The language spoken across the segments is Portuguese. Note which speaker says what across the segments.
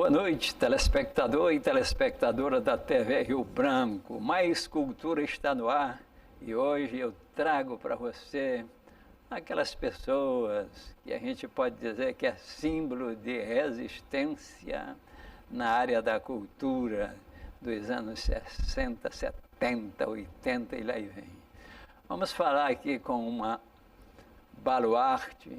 Speaker 1: Boa noite, telespectador e telespectadora da TV Rio Branco. Mais Cultura está no ar e hoje eu trago para você aquelas pessoas que a gente pode dizer que é símbolo de resistência na área da cultura dos anos 60, 70, 80 e lá e vem. Vamos falar aqui com uma baluarte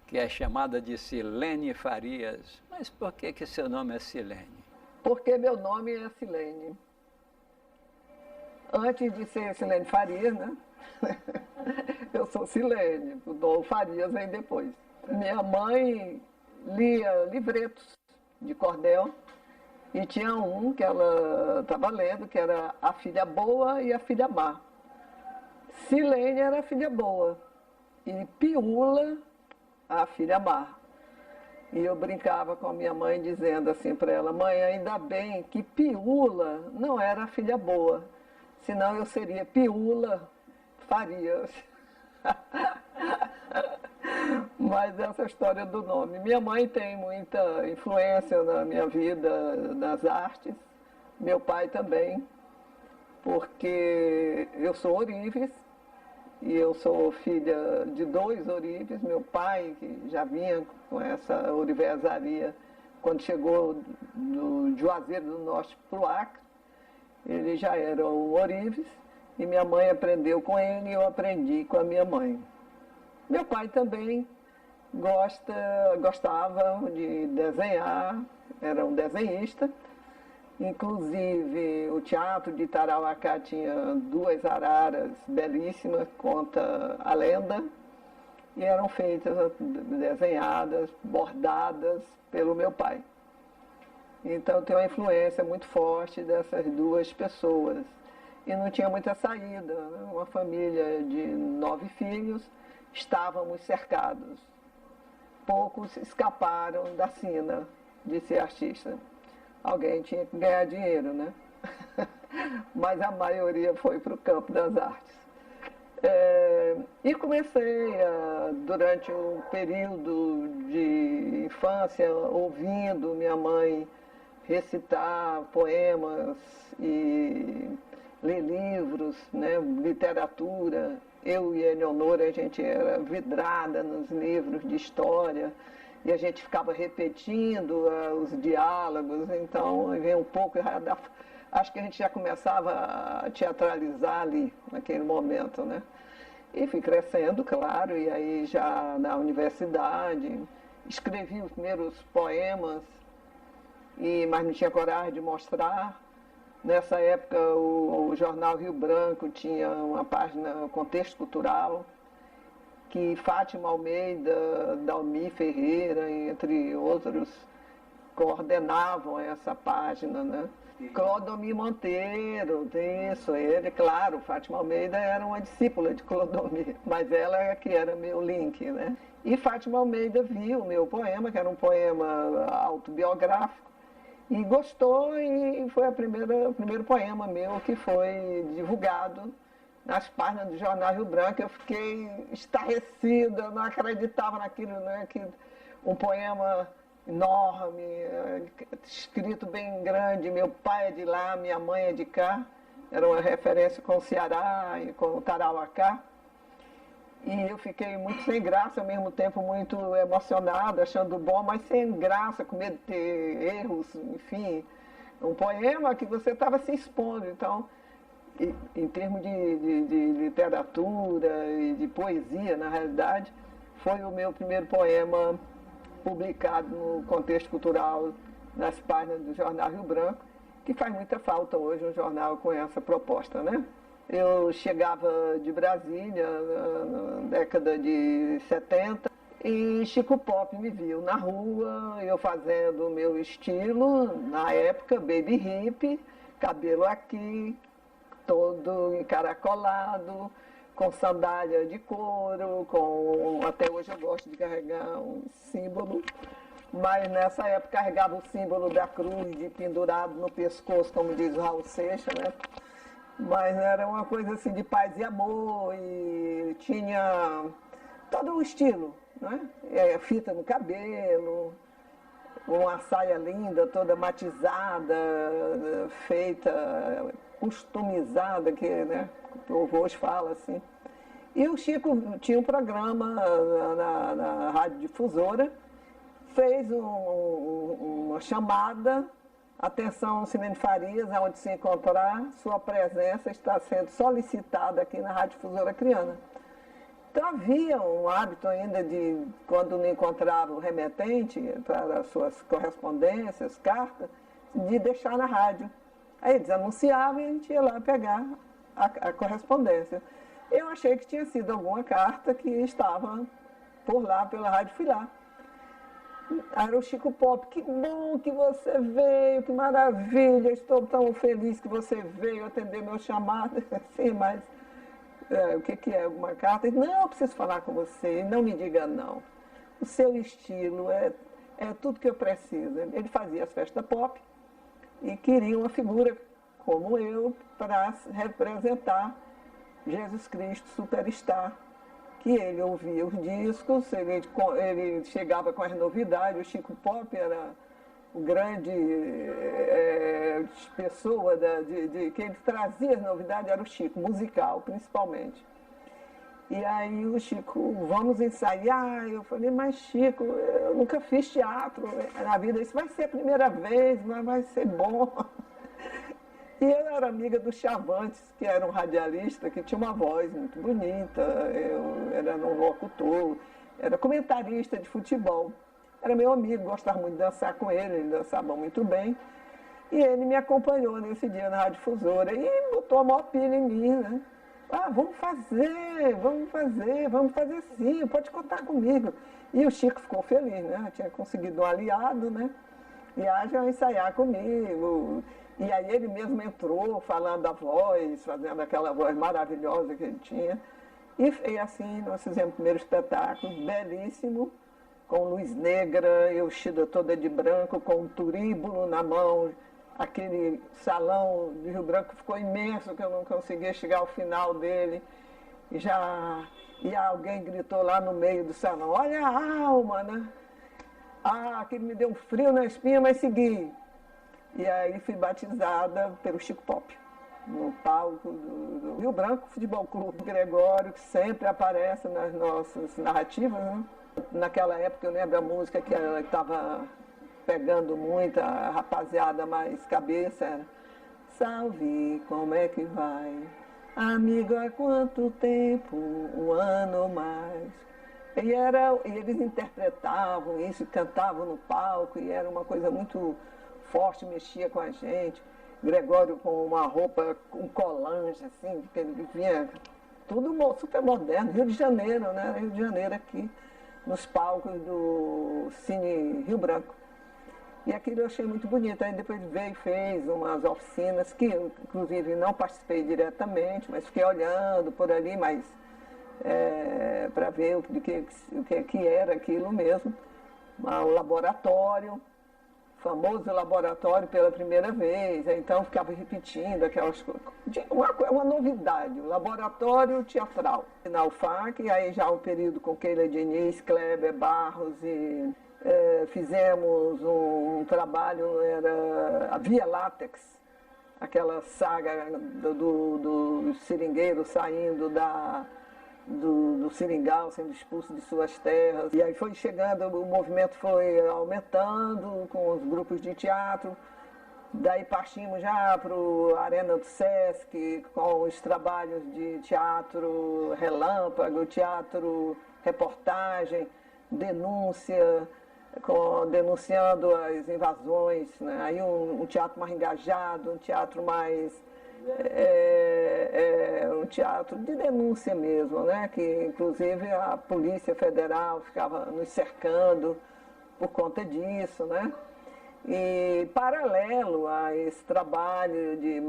Speaker 1: que é chamada de Silene Farias. Mas por que seu nome é Silene?
Speaker 2: Porque meu nome é Silene. Antes de ser Silene Farias, né? Eu sou Silene, o Dom Farias vem depois. Minha mãe lia livretos de cordel e tinha um que ela estava lendo, que era A Filha Boa e a Filha Má. Silene era a filha boa e Piula a filha má. E eu brincava com a minha mãe dizendo assim para ela: mãe, ainda bem que Piula não era a filha boa, senão eu seria Piula Farias. Mas essa história do nome. Minha mãe tem muita influência na minha vida, nas artes, meu pai também, porque eu sou Orives, e eu sou filha de 2 Orives. Meu pai, que já vinha com essa orivesaria, quando chegou do Juazeiro do Norte para o Acre, ele já era o Orives, e minha mãe aprendeu com ele e eu aprendi com a minha mãe. Meu pai também gostava de desenhar, era um desenhista. Inclusive, o teatro de Tarauacá tinha 2 araras belíssimas, conta a lenda, e eram feitas, desenhadas, bordadas pelo meu pai. Então, tem uma influência muito forte dessas 2 pessoas. E não tinha muita saída, né? Uma família de 9 filhos, estávamos cercados. Poucos escaparam da sina de ser artista. Alguém tinha que ganhar dinheiro, né? Mas a maioria foi para o campo das artes. E comecei, durante um período de infância, ouvindo minha mãe recitar poemas e ler livros, né? Literatura. Eu e a Eleonora, a gente era vidrada nos livros de história, e a gente ficava repetindo os diálogos, então veio um pouco, acho que a gente já começava a teatralizar ali, naquele momento, né? E fui crescendo, claro, e aí já na universidade, escrevi os primeiros poemas, mas não tinha coragem de mostrar. Nessa época o jornal Rio Branco tinha uma página Contexto Cultural, que Fátima Almeida, Dalmi Ferreira, entre outros, coordenavam essa página, né? Clodomir Monteiro, isso, ele, claro, Fátima Almeida era uma discípula de Clodomir, mas ela que era meu link, né? E Fátima Almeida viu o meu poema, que era um poema autobiográfico, e gostou, e foi o primeiro poema meu que foi divulgado nas páginas do jornal Rio Branco. Eu fiquei estarrecida, não acreditava naquilo, né? Que um poema enorme, escrito bem grande, meu pai é de lá, minha mãe é de cá, era uma referência com o Ceará e com o Tarauacá. E eu fiquei muito sem graça, ao mesmo tempo muito emocionada, achando bom, mas sem graça, com medo de ter erros, enfim. Um poema que você estava se expondo, então, em termos de literatura e de poesia, na realidade, foi o meu primeiro poema publicado no Contexto Cultural, nas páginas do jornal Rio Branco, que faz muita falta hoje um jornal com essa proposta, né? Eu chegava de Brasília na década de 70 e Chico Pop me viu na rua, eu fazendo o meu estilo, na época, baby hippie, cabelo aqui, todo encaracolado, com sandália de couro, até hoje eu gosto de carregar um símbolo, mas nessa época carregava o símbolo da cruz de pendurado no pescoço, como diz o Raul Seixas, né? Mas era uma coisa assim de paz e amor, e tinha todo o estilo, né? Fita no cabelo, uma saia linda, toda matizada, feita, customizada, que, né, o hoje fala assim. E o Chico tinha um programa na Rádio Difusora, fez uma chamada, atenção Cinene Farias, onde se encontrar, sua presença está sendo solicitada aqui na Rádio Difusora Acreana. Então havia um hábito ainda de, quando não encontrava o remetente para suas correspondências, cartas, de deixar na rádio. Aí eles anunciavam e a gente ia lá pegar a correspondência. Eu achei que tinha sido alguma carta que estava por lá, pela rádio, fui lá. Era o Chico Pop, que bom que você veio, que maravilha, estou tão feliz que você veio atender meu chamado. Sim, mas o que é alguma carta? Não, eu preciso falar com você, não me diga não. O seu estilo é tudo que eu preciso. Ele fazia as festas pop e queria uma figura como eu para representar Jesus Cristo Superstar, que ele ouvia os discos, ele chegava com as novidades. O Chico Pop era o grande pessoa que ele trazia as novidades, era o Chico, musical principalmente. E aí o Chico, vamos ensaiar. Eu falei, mas Chico, eu nunca fiz teatro na vida, isso vai ser a primeira vez, mas vai ser bom. E eu era amiga do Chavantes, que era um radialista, que tinha uma voz muito bonita, eu era um locutor, era comentarista de futebol. Era meu amigo, gostava muito de dançar com ele dançava muito bem. E ele me acompanhou nesse dia na Rádio Difusora e botou a maior pilha em mim, né? Ah, vamos fazer sim, pode contar comigo. E o Chico ficou feliz, né? Tinha conseguido um aliado, né? E haja ensaiar comigo. E aí ele mesmo entrou falando a voz, fazendo aquela voz maravilhosa que ele tinha. E assim nós fizemos o primeiro espetáculo, belíssimo, com luz negra, eu vestida toda de branco, com um turíbulo na mão. Aquele salão de Rio Branco ficou imenso, que eu não conseguia chegar ao final dele. E alguém gritou lá no meio do salão, olha a alma, né? Ah, aquilo me deu um frio na espinha, mas segui. E aí fui batizada pelo Chico Pop, no palco do Rio Branco Futebol Clube. Gregório, que sempre aparece nas nossas narrativas, né? Naquela época eu lembro a música que estava pegando muito a rapaziada mais cabeça, era Salve, como é que vai? Amigo, há quanto tempo? Um ano ou mais. E eles interpretavam isso, cantavam no palco, e era uma coisa muito forte, mexia com a gente. Gregório com uma roupa, um colante, assim, que ele vinha tudo super moderno, Rio de Janeiro, né? Rio de Janeiro aqui, nos palcos do Cine Rio Branco. E aquilo eu achei muito bonito. Aí depois veio e fez umas oficinas, que eu, inclusive, não participei diretamente, mas fiquei olhando por ali, mas para ver o que era aquilo mesmo. Um laboratório, famoso laboratório pela primeira vez, então ficava repetindo aquelas coisas. Uma novidade, o laboratório teatral. Na UFAC, aí já um período com Keila Diniz, Kleber Barros e fizemos um trabalho, era a Via Látex, aquela saga do seringueiro saindo do seringal, sendo expulso de suas terras. E aí foi chegando, o movimento foi aumentando com os grupos de teatro. Daí partimos já para a Arena do Sesc, com os trabalhos de teatro relâmpago, teatro reportagem, denúncia, denunciando as invasões, né? Aí um teatro mais engajado, um teatro mais... um teatro de denúncia mesmo, né? Que inclusive a Polícia Federal ficava nos cercando por conta disso, né? E paralelo a esse trabalho de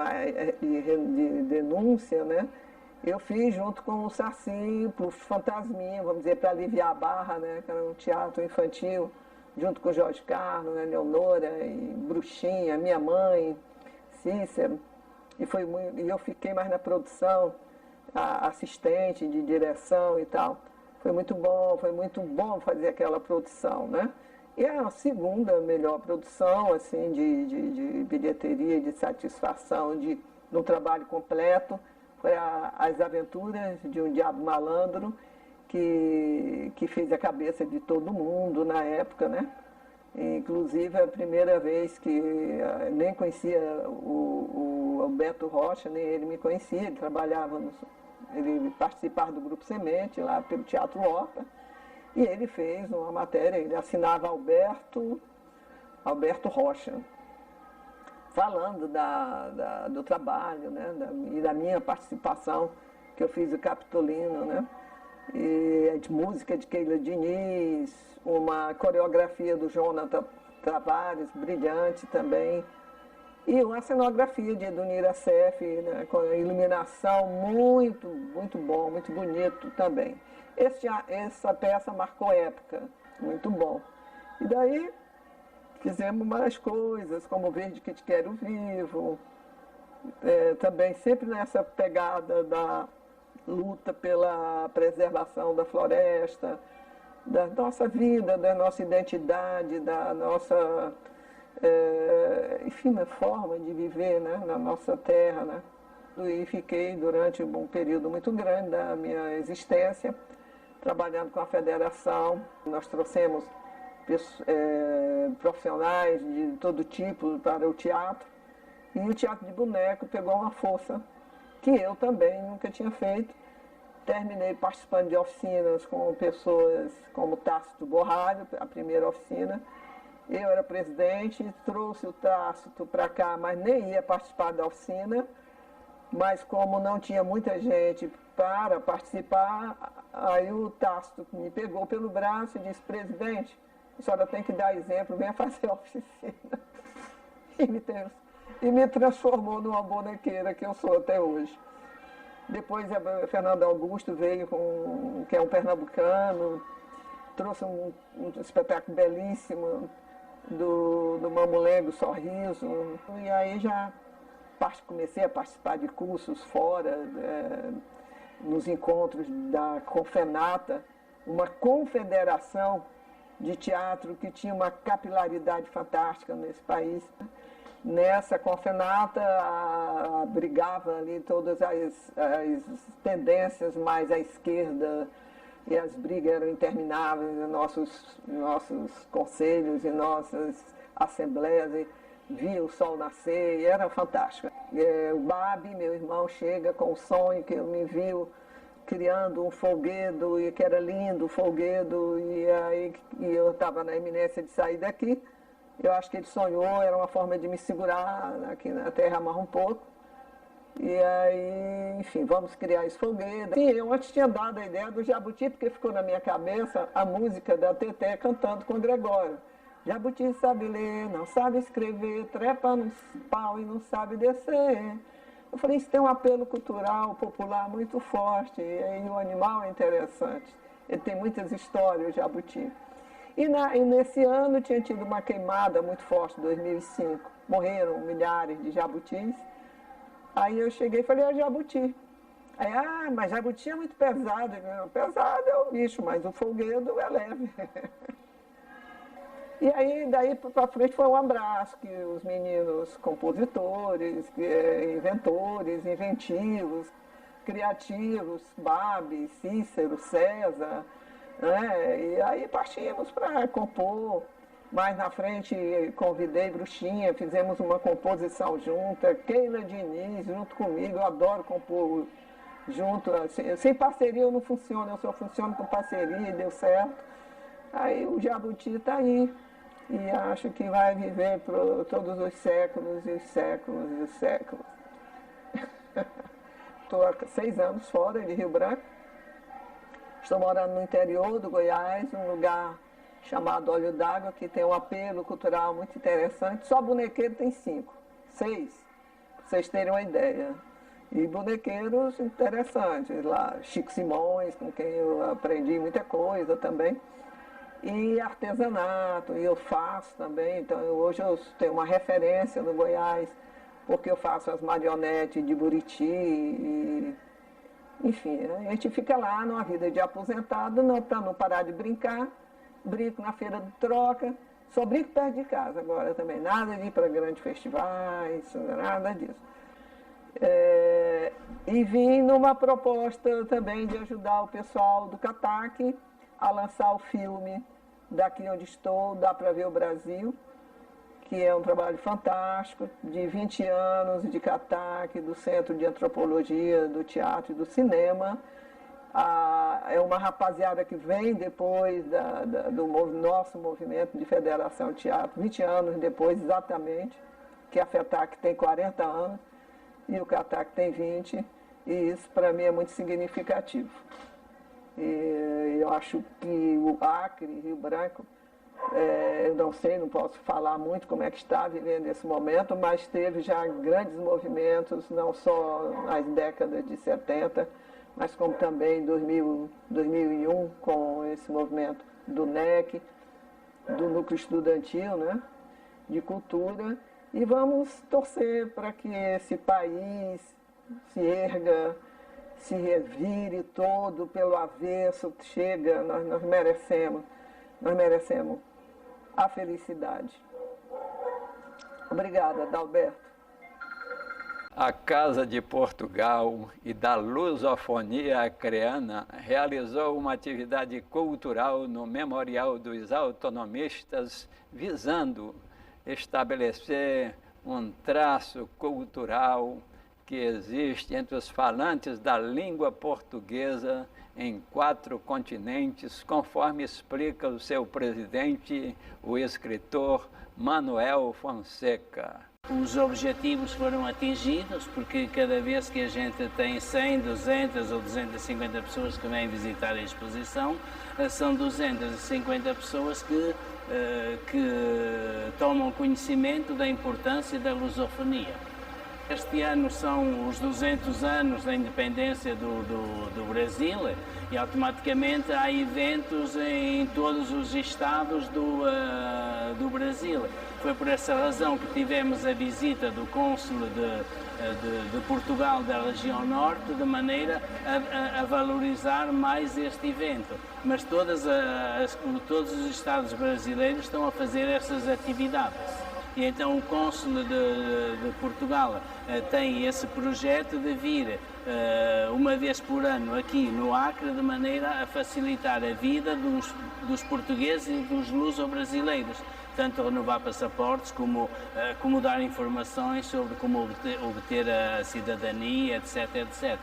Speaker 2: denúncia, né? Eu fiz junto com o Saci, para o Fantasminha, vamos dizer, para aliviar a barra, né? Que era um teatro infantil, junto com o Jorge Carlos, né? Leonora e Bruxinha, minha mãe, Cícero. E eu fiquei mais na produção, assistente de direção e tal. Foi muito bom fazer aquela produção, né? E a segunda melhor produção, assim, de bilheteria, de satisfação, no trabalho completo, foi As Aventuras de um Diabo Malandro, que fez a cabeça de todo mundo na época, né? Inclusive, a primeira vez que nem conhecia o Alberto Rocha, nem ele me conhecia, ele participava do Grupo Semente, lá pelo Teatro Horta, e ele fez uma matéria, ele assinava Alberto Rocha, falando do trabalho, né, e da minha participação, que eu fiz o Capitolino, né? E de música de Keila Diniz, uma coreografia do Jonathan Tavares, brilhante também, e uma cenografia de Edunira Seff, né, com iluminação muito, muito bom, muito bonito também. Essa peça marcou época, muito bom. E daí fizemos mais coisas, como Verde que te quero vivo, também sempre nessa pegada da luta pela preservação da floresta, da nossa vida, da nossa identidade, da nossa, enfim, forma de viver, né, na nossa terra, né? E fiquei durante um período muito grande da minha existência trabalhando com a federação. Nós trouxemos profissionais de todo tipo para o teatro, e o teatro de boneco pegou uma força que eu também nunca tinha feito. Terminei participando de oficinas com pessoas como Tácito Borralho, a primeira oficina. Eu era presidente, trouxe o Tácito para cá, mas nem ia participar da oficina. Mas como não tinha muita gente para participar, aí o Tácito me pegou pelo braço e disse: presidente, a senhora tem que dar exemplo, venha fazer a oficina. E me transformou numa bonequeira que eu sou até hoje. Depois a Fernando Augusto veio, que é um pernambucano, trouxe um espetáculo belíssimo do Mamulengo Sorriso. E aí já comecei a participar de cursos fora, nos encontros da Confenata, uma confederação de teatro que tinha uma capilaridade fantástica nesse país. Nessa Confenata abrigava ali todas as tendências mais à esquerda, e as brigas eram intermináveis em nossos conselhos e nossas assembleias. E via o sol nascer e era fantástico. O Babi, meu irmão, chega com o sonho que me viu criando um folguedo, e que era lindo o folguedo, e eu estava na iminência de sair daqui. Eu acho que ele sonhou, era uma forma de me segurar aqui na terra amarra um pouco. E aí, enfim, vamos criar esse folguedo. Sim, eu antes tinha dado a ideia do Jabuti, porque ficou na minha cabeça a música da Teté cantando com o Gregório. Jabuti sabe ler, não sabe escrever, trepa no pau e não sabe descer. Eu falei, isso tem um apelo cultural, popular muito forte, e aí o animal é interessante. Ele tem muitas histórias, o Jabuti. E nesse ano tinha tido uma queimada muito forte, 2005. Morreram milhares de jabutis. Aí eu cheguei e falei, jabuti. Aí, mas jabuti é muito pesado. Pesado é o bicho, mas o folguedo é leve. E aí, daí para frente foi um abraço, que os meninos compositores, inventores, inventivos, criativos, Babi, Cícero, César, né? E aí partimos para compor. Mais na frente convidei Bruxinha, fizemos uma composição junta, Keila Diniz junto comigo, eu adoro compor junto. Sem parceria eu não funciono, eu só funciono com parceria e deu certo. Aí o Jabuti está aí. E acho que vai viver por todos os séculos e os séculos e os séculos. Estou há 6 anos fora de Rio Branco. Estou morando no interior do Goiás, um lugar chamado Olho d'Água, que tem um apelo cultural muito interessante. Só bonequeiro tem 5, 6, para vocês terem uma ideia. E bonequeiros interessantes lá. Chico Simões, com quem eu aprendi muita coisa também. E artesanato, e eu faço também, então hoje eu tenho uma referência no Goiás, porque eu faço as marionetes de Buriti, enfim, a gente fica lá numa vida de aposentado, para não parar de brincar, brinco na feira de troca, só brinco perto de casa agora também, nada de ir para grandes festivais, nada disso. E vim numa proposta também de ajudar o pessoal do CATAC a lançar o filme Daqui Onde Estou, Dá Pra Ver o Brasil, que é um trabalho fantástico, de 20 anos de CATAC, do Centro de Antropologia, do Teatro e do Cinema. É uma rapaziada que vem depois do nosso movimento de Federação Teatro, 20 anos depois exatamente, que a FETAC tem 40 anos e o CATAC tem 20, e isso para mim é muito significativo. E eu acho que o Acre, Rio Branco, eu não sei, não posso falar muito como é que está vivendo esse momento, mas teve já grandes movimentos, não só nas décadas de 70, mas como também em 2001, com esse movimento do NEC, do Núcleo Estudantil, né, de Cultura. E vamos torcer para que esse país se erga, se revire todo pelo avesso, chega, nós merecemos a felicidade. Obrigada, Adalberto.
Speaker 1: A Casa de Portugal e da Lusofonia Acreana realizou uma atividade cultural no Memorial dos Autonomistas, visando estabelecer um traço cultural que existe entre os falantes da língua portuguesa em 4 continentes, conforme explica o seu presidente, o escritor Manuel Fonseca.
Speaker 3: Os objetivos foram atingidos porque cada vez que a gente tem 100, 200 ou 250 pessoas que vêm visitar a exposição, são 250 pessoas que tomam conhecimento da importância da lusofonia. Este ano são os 200 anos da independência do Brasil e automaticamente há eventos em todos os estados do Brasil. Foi por essa razão que tivemos a visita do cônsul de Portugal da região norte, de maneira a valorizar mais este evento. Mas todos os estados brasileiros estão a fazer essas atividades. E então o cônsul de Portugal tem esse projeto de vir uma vez por ano aqui no Acre, de maneira a facilitar a vida dos portugueses e dos luso-brasileiros, tanto renovar passaportes como dar informações sobre como obter a cidadania, etc, etc.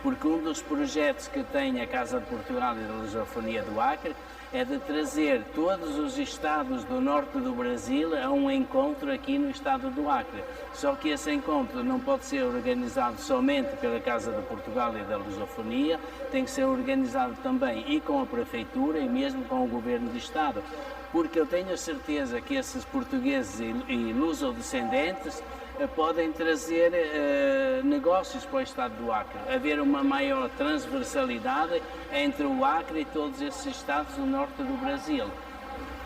Speaker 3: Porque um dos projetos que tem a Casa de Portugal e da Lusofonia do Acre é de trazer todos os estados do norte do Brasil a um encontro aqui no estado do Acre. Só que esse encontro não pode ser organizado somente pela Casa de Portugal e da Lusofonia, tem que ser organizado também e com a Prefeitura e mesmo com o Governo do Estado, porque eu tenho a certeza que esses portugueses e lusodescendentes podem trazer negócios para o estado do Acre, haver uma maior transversalidade entre o Acre e todos esses estados do norte do Brasil.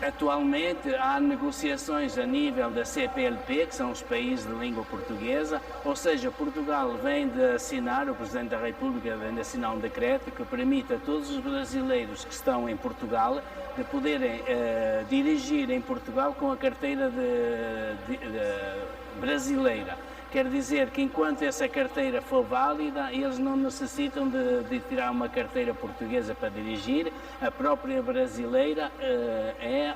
Speaker 3: Atualmente há negociações a nível da CPLP, que são os países de língua portuguesa, ou seja, Portugal vem de assinar, o Presidente da República vem de assinar um decreto que permite a todos os brasileiros que estão em Portugal de poderem dirigir em Portugal com a carteira brasileira. Quer dizer que enquanto essa carteira for válida, eles não necessitam de tirar uma carteira portuguesa para dirigir, a própria brasileira é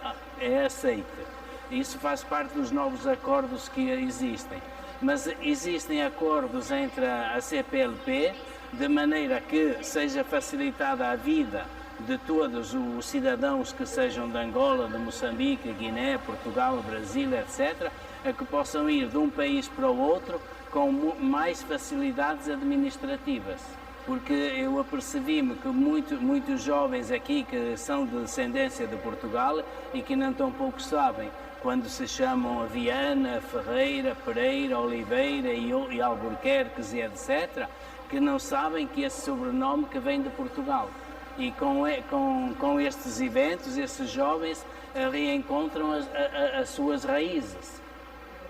Speaker 3: aceita. Isso faz parte dos novos acordos que existem. Mas existem acordos entre a CPLP, de maneira que seja facilitada a vida de todos os cidadãos que sejam de Angola, de Moçambique, Guiné, Portugal, Brasil, etc., a que possam ir de um país para o outro com mais facilidades administrativas. Porque eu apercebi-me que muitos jovens aqui que são de descendência de Portugal e que não tão pouco sabem, quando se chamam Viana, Ferreira, Pereira, Oliveira e Albuquerques e etc., que não sabem que esse sobrenome que vem de Portugal. E com estes eventos, esses jovens reencontram as suas raízes.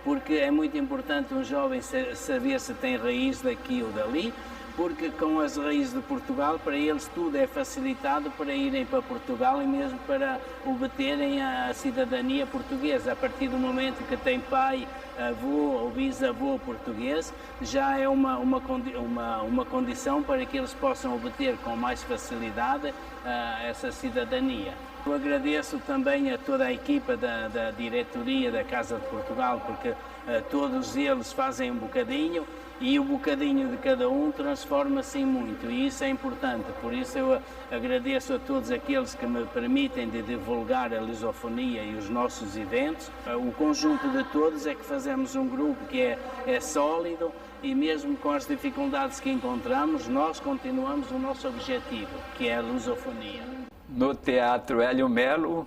Speaker 3: Porque é muito importante um jovem saber se tem raiz daqui ou dali, porque com as raízes de Portugal, para eles tudo é facilitado para irem para Portugal e mesmo para obterem a cidadania portuguesa. A partir do momento que tem pai, avô ou bisavô português, já é uma condição para que eles possam obter com mais facilidade essa cidadania. Eu agradeço também a toda a equipa da diretoria da Casa de Portugal, porque todos eles fazem um bocadinho e o bocadinho de cada um transforma-se em muito, e isso é importante. Por isso eu agradeço a todos aqueles que me permitem de divulgar a lusofonia e os nossos eventos. O conjunto de todos é que fazemos um grupo que é sólido, e mesmo com as dificuldades que encontramos, nós continuamos o nosso objetivo, que é a lusofonia.
Speaker 1: No Teatro Hélio Melo,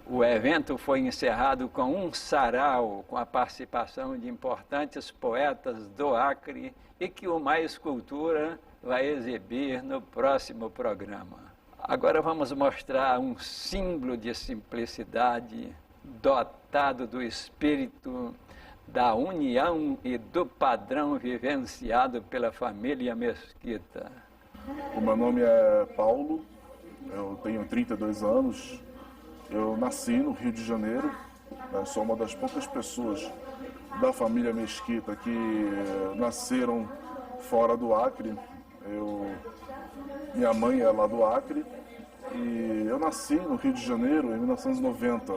Speaker 1: o evento foi encerrado com um sarau com a participação de importantes poetas do Acre e que o Mais Cultura vai exibir no próximo programa. Agora vamos mostrar um símbolo de simplicidade, dotado do espírito da união e do padrão vivenciado pela família Mesquita.
Speaker 4: O meu nome é Paulo, eu tenho 32 anos. Eu nasci no Rio de Janeiro, né? Sou uma das poucas pessoas da família Mesquita que nasceram fora do Acre. Minha mãe é lá do Acre e eu nasci no Rio de Janeiro em 1990.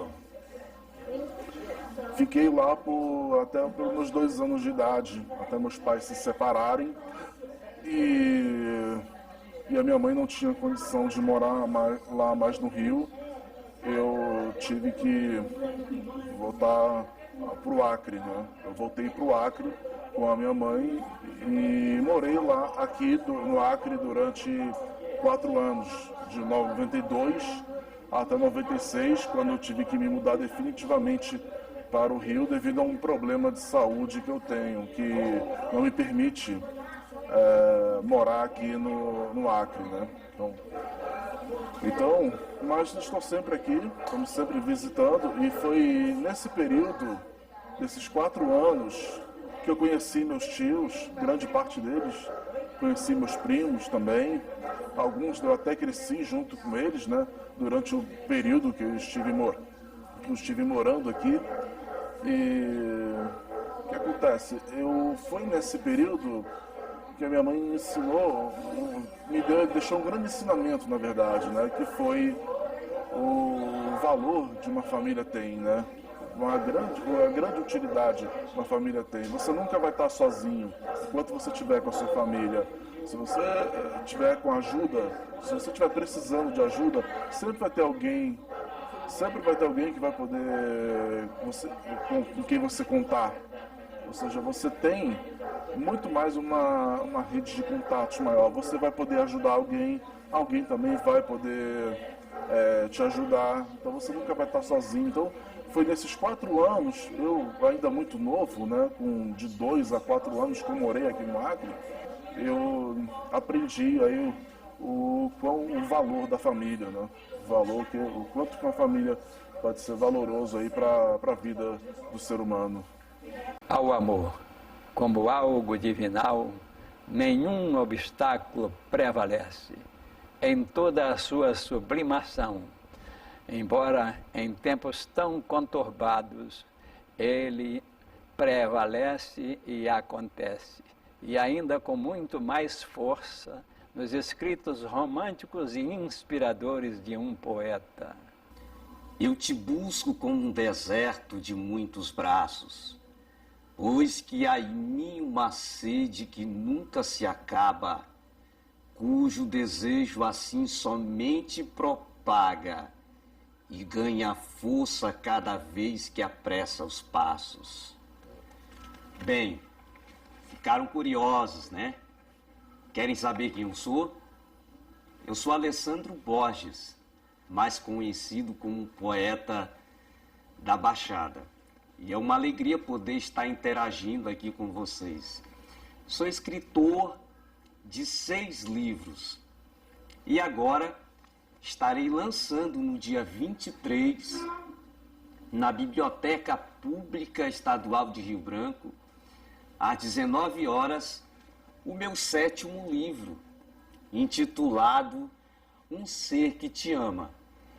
Speaker 4: Fiquei lá até pelos meus 2 anos de idade, até meus pais se separarem e a minha mãe não tinha condição de morar lá mais no Rio. Eu tive que voltar para o Acre, né? Eu voltei para o Acre com a minha mãe e morei lá aqui no Acre durante 4 anos, de 92 até 96, quando eu tive que me mudar definitivamente para o Rio devido a um problema de saúde que eu tenho, que não me permite morar aqui no Acre, né? Então, mas estou sempre aqui, estamos sempre visitando, e foi nesse período, desses 4 anos, que eu conheci meus tios, grande parte deles, conheci meus primos também, alguns eu até cresci junto com eles, né, durante o período que eu estive morando aqui. E o que acontece? Foi nesse período que a minha mãe me ensinou, deixou um grande ensinamento, na verdade, né? Que foi o valor de uma família tem, né? Uma grande utilidade uma família tem. Você nunca vai estar sozinho enquanto você estiver com a sua família. Se você estiver com ajuda, se você estiver precisando de ajuda, sempre vai ter alguém que vai poder, com quem você contar. Ou seja, você tem muito mais uma rede de contatos maior. Você vai poder ajudar alguém também vai poder te ajudar. Então você nunca vai estar sozinho. Então foi nesses 4 anos, eu ainda muito novo, né, de 2 a 4 anos que eu morei aqui no Acre, eu aprendi aí o valor da família, né? O quanto que uma família pode ser valoroso aí para a vida do ser humano.
Speaker 1: Ao amor, como algo divinal, nenhum obstáculo prevalece em toda a sua sublimação. Embora em tempos tão conturbados, ele prevalece e acontece, e ainda com muito mais força nos escritos românticos e inspiradores de um poeta.
Speaker 5: Eu te busco como um deserto de muitos braços, pois que há em mim uma sede que nunca se acaba, cujo desejo assim somente propaga e ganha força cada vez que apressa os passos. Bem, ficaram curiosos, né? Querem saber quem eu sou? Eu sou Alessandro Borges, mais conhecido como um poeta da Baixada. E é uma alegria poder estar interagindo aqui com vocês. Sou escritor de 6 livros. E agora estarei lançando no dia 23, na Biblioteca Pública Estadual de Rio Branco, às 19 horas, o meu 7º livro, intitulado Um Ser que Te Ama.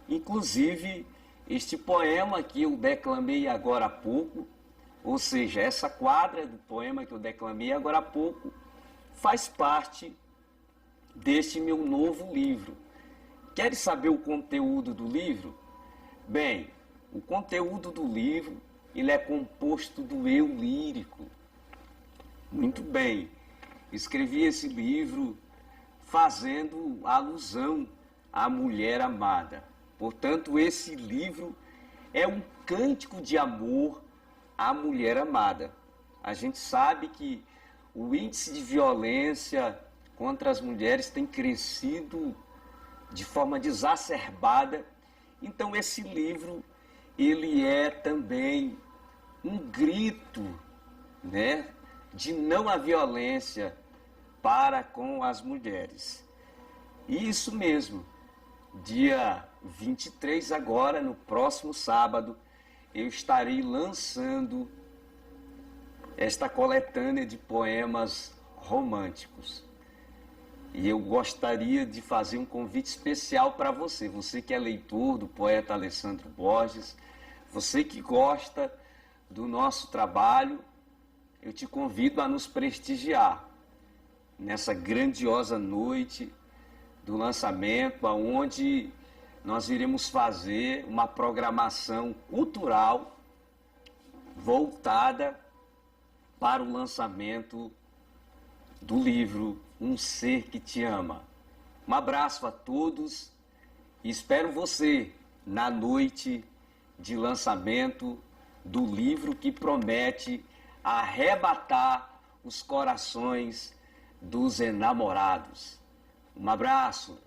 Speaker 5: Inclusive, este poema que eu declamei agora há pouco, ou seja, essa quadra do poema que eu declamei agora há pouco, faz parte deste meu novo livro. Quer saber o conteúdo do livro? Bem, o conteúdo do livro, ele é composto do eu lírico. Muito bem, escrevi esse livro fazendo alusão à mulher amada. Portanto, esse livro é um cântico de amor à mulher amada. A gente sabe que o índice de violência contra as mulheres tem crescido de forma exacerbada. Então, esse livro, ele é também um grito, né, de não à violência para com as mulheres. E isso mesmo, dia 23 agora, no próximo sábado, eu estarei lançando esta coletânea de poemas românticos. E eu gostaria de fazer um convite especial para você, você que é leitor do poeta Alessandro Borges, você que gosta do nosso trabalho, eu te convido a nos prestigiar nessa grandiosa noite do lançamento, onde nós iremos fazer uma programação cultural voltada para o lançamento do livro Um Ser que Te Ama. Um abraço a todos e espero você na noite de lançamento do livro que promete arrebatar os corações dos enamorados. Um abraço.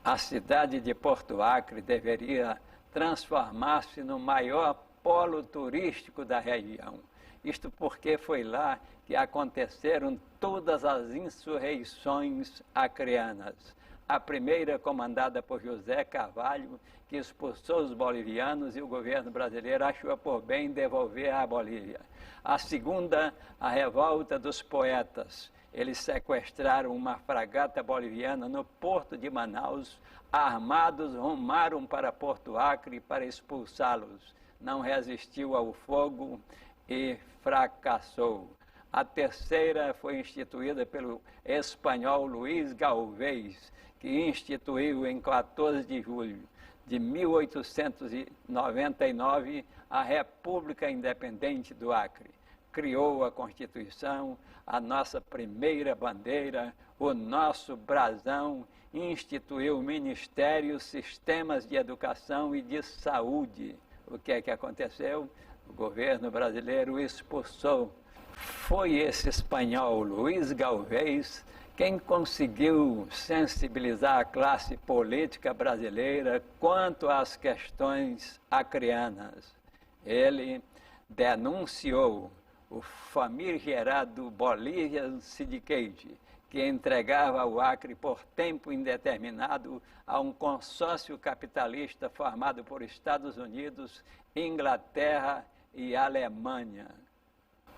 Speaker 1: A cidade de Porto Acre deveria transformar-se no maior polo turístico da região. Isto porque foi lá que aconteceram todas as insurreições acreanas. A primeira comandada por José Carvalho, que expulsou os bolivianos e o governo brasileiro achou por bem devolver à Bolívia. A segunda, a revolta dos poetas. Eles sequestraram uma fragata boliviana no porto de Manaus, armados rumaram para Porto Acre para expulsá-los. Não resistiu ao fogo e fracassou. A terceira foi instituída pelo espanhol Luís Galvez, que instituiu em 14 de julho de 1899 a República Independente do Acre. Criou a Constituição, a nossa primeira bandeira, o nosso brasão, instituiu ministérios, sistemas de educação e de saúde. O que é que aconteceu? O governo brasileiro expulsou. Foi esse espanhol, Luís Galvez, quem conseguiu sensibilizar a classe política brasileira quanto às questões acreanas. Ele denunciou o famigerado Bolivian Syndicate, que entregava o Acre por tempo indeterminado a um consórcio capitalista formado por Estados Unidos, Inglaterra e Alemanha.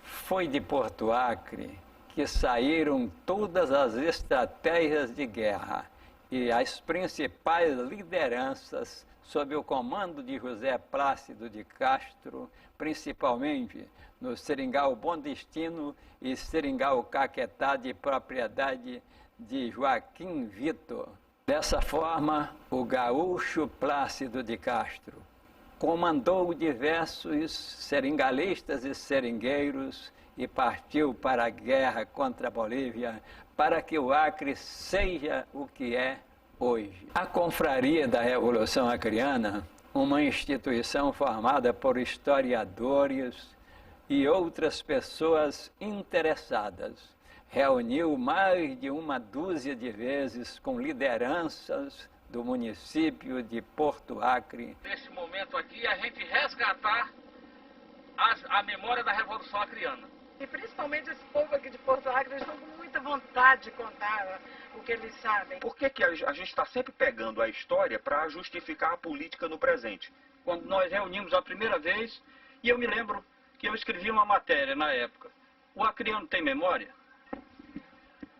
Speaker 1: Foi de Porto Acre que saíram todas as estratégias de guerra e as principais lideranças sob o comando de José Plácido de Castro, principalmente no Seringal Bom Destino e Seringal Caquetá, de propriedade de Joaquim Vitor. Dessa forma, o gaúcho Plácido de Castro comandou diversos seringalistas e seringueiros e partiu para a guerra contra a Bolívia para que o Acre seja o que é hoje. A Confraria da Revolução Acreana, uma instituição formada por historiadores e outras pessoas interessadas, reuniu mais de uma dúzia de vezes com lideranças do município de Porto Acre.
Speaker 6: Nesse momento aqui, a gente resgatar a memória da Revolução Acreana.
Speaker 7: E principalmente esse povo aqui de Porto Acre, eles estão com muita vontade de contar o que eles sabem.
Speaker 8: Por que a gente está sempre pegando a história para justificar a política no presente?
Speaker 6: Quando nós reunimos a primeira vez, e eu me lembro que eu escrevi uma matéria na época. O acreano tem memória?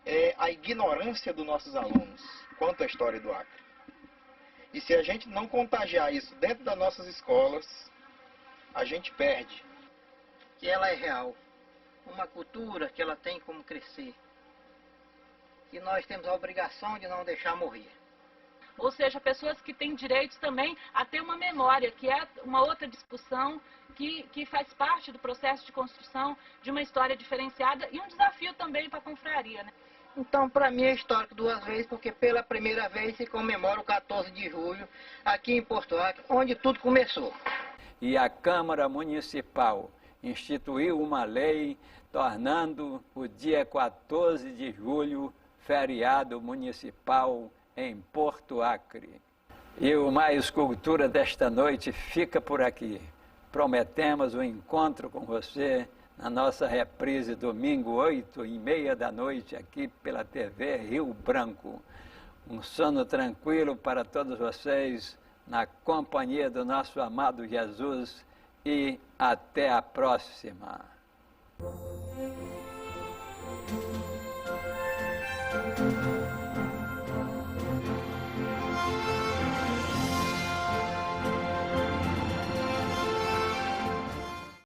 Speaker 9: é a ignorância dos nossos alunos quanto à história do Acre. E se a gente não contagiar isso dentro das nossas escolas, a gente perde.
Speaker 10: Que ela é real, uma cultura que ela tem como crescer, que nós temos a obrigação de não deixar morrer.
Speaker 11: Ou seja, pessoas que têm direitos também a ter uma memória, que é uma outra discussão, que faz parte do processo de construção de uma história diferenciada e um desafio também para a confraria, né?
Speaker 10: Então, para mim é histórico duas vezes, porque pela primeira vez se comemora o 14 de julho aqui em Porto Acre, onde tudo começou.
Speaker 1: E a Câmara Municipal instituiu uma lei tornando o dia 14 de julho feriado municipal em Porto Acre. E o Mais Cultura desta noite fica por aqui. Prometemos um encontro com você na nossa reprise domingo, 8h30 da noite, aqui pela TV Rio Branco. Um sono tranquilo para todos vocês, na companhia do nosso amado Jesus, e até a próxima.